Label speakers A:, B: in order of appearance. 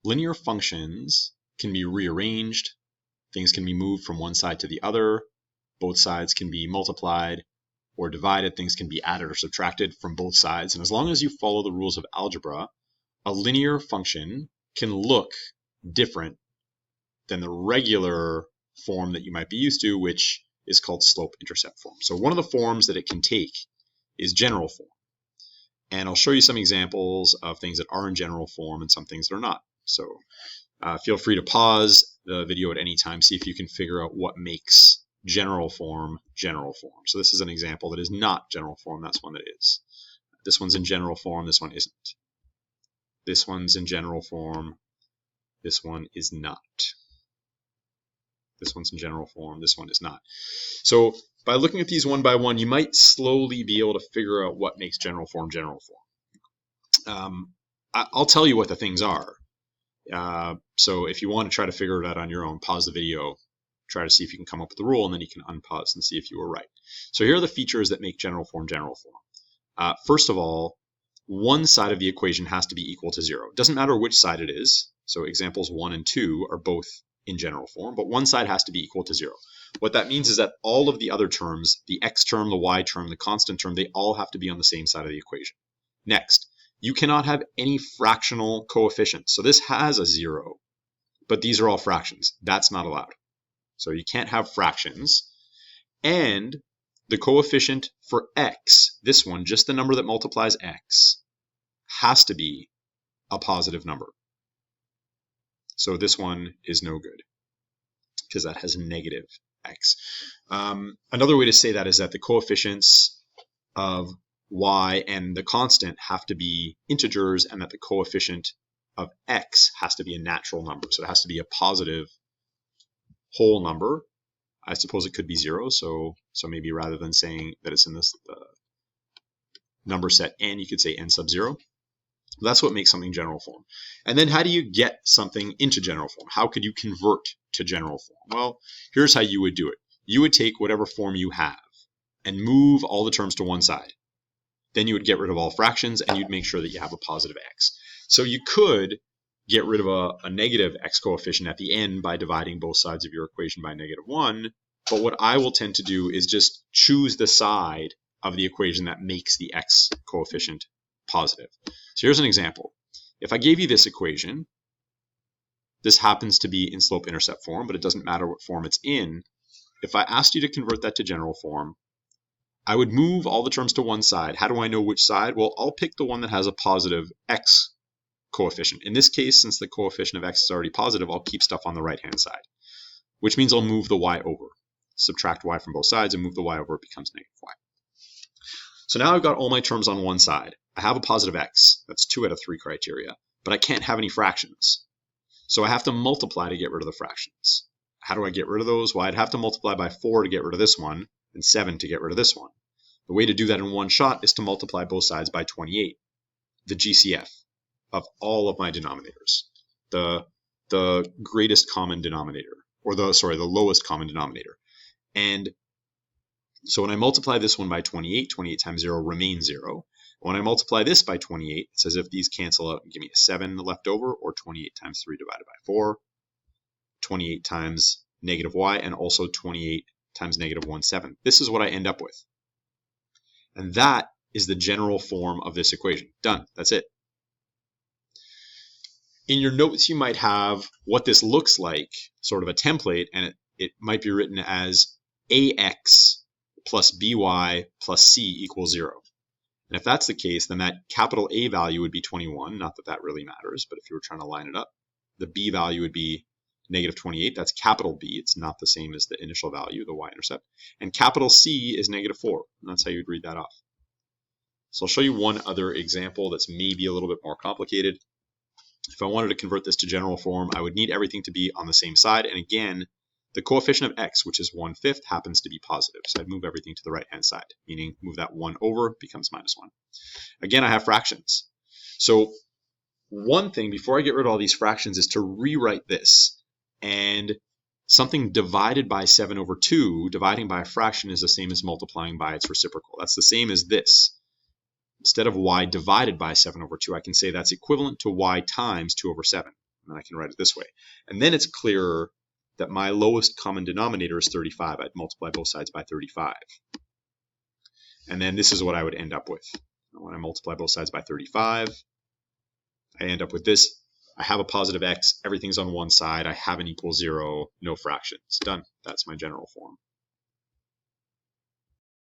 A: linear functions can be rearranged, things can be moved from one side to the other, both sides can be multiplied or divided, things can be added or subtracted from both sides, and as long as you follow the rules of algebra, a linear function can look different than the regular form that you might be used to, which is called slope-intercept form. So one of the forms that it can take is general form. And I'll show you some examples of things that are in general form and some things that are not. So feel free to pause the video at any time, see if you can figure out what makes general form general form. So this is an example that is not general form, that's one that is. This one's in general form, this one isn't. This one's in general form, this one is not. This one's in general form, this one is not. So by looking at these one by one, you might slowly be able to figure out what makes general form general form. I'll tell you what the things are. So if you want to try to figure it out on your own, pause the video, try to see if you can come up with the rule, and then you can unpause and see if you were right. So here are the features that make general form general form. First of all, one side of the equation has to be equal to 0. It doesn't matter which side it is. So examples 1 and 2 are both in general form, but one side has to be equal to 0. What that means is that all of the other terms, the x term, the y term, the constant term, they all have to be on the same side of the equation. Next, you cannot have any fractional coefficients. So this has a 0, but these are all fractions. That's not allowed. So you can't have fractions. And the coefficient for x, this one, just the number that multiplies x, has to be a positive number. So this one is no good because that has negative x. Another way to say that is that the coefficients of y and the constant have to be integers, and that the coefficient of x has to be a natural number. So it has to be a positive whole number. I suppose it could be 0, so maybe rather than saying that it's in this number set n, you could say n sub 0. That's what makes something general form. And then how do you get something into general form? How could you convert to general form? Well, here's how you would do it. You would take whatever form you have and move all the terms to one side. Then you would get rid of all fractions, and you'd make sure that you have a positive x. So you could get rid of a negative x coefficient at the end by dividing both sides of your equation by -1. But what I will tend to do is just choose the side of the equation that makes the x coefficient positive. So here's an example. If I gave you this equation, this happens to be in slope-intercept form, but it doesn't matter what form it's in. If I asked you to convert that to general form, I would move all the terms to one side. How do I know which side? Well, I'll pick the one that has a positive x coefficient. In this case, since the coefficient of x is already positive, I'll keep stuff on the right-hand side, which means I'll move the y over. Subtract y from both sides and move the y over, it becomes negative y. So now I've got all my terms on one side. I have a positive x, that's 2 out of 3 criteria, but I can't have any fractions. So I have to multiply to get rid of the fractions. How do I get rid of those? Well, I'd have to multiply by 4 to get rid of this one, and 7 to get rid of this one. The way to do that in one shot is to multiply both sides by 28, the GCF of all of my denominators, the greatest common denominator, or the lowest common denominator. And so when I multiply this one by 28, 28 times 0 remains 0. When I multiply this by 28, it's as if these cancel out and give me a 7 left over, or 28 times 3 divided by 4, 28 times negative y, and also 28 times -1/7. This is what I end up with. And that is the general form of this equation. Done. That's it. In your notes, you might have what this looks like, sort of a template, and it might be written as ax plus by plus c equals 0. And if that's the case, then that capital A value would be 21. Not that that really matters, but if you were trying to line it up, the b value would be -28. That's capital B. It's not the same as the initial value, the y-intercept. And capital C is -4. And that's how you'd read that off. So I'll show you one other example that's maybe a little bit more complicated. If I wanted to convert this to general form, I would need everything to be on the same side. And again, the coefficient of x, which is 1/5, happens to be positive. So I'd move everything to the right-hand side, meaning move that 1 over, becomes -1. Again, I have fractions. So one thing before I get rid of all these fractions is to rewrite this. And something divided by 7/2, dividing by a fraction, is the same as multiplying by its reciprocal. That's the same as this. Instead of y divided by 7/2, I can say that's equivalent to y times 2/7. And I can write it this way. And then it's clearer that my lowest common denominator is 35. I'd multiply both sides by 35. And then this is what I would end up with. When I multiply both sides by 35, I end up with this. I have a positive x, everything's on one side, I have an equal 0, no fractions. Done. That's my general form.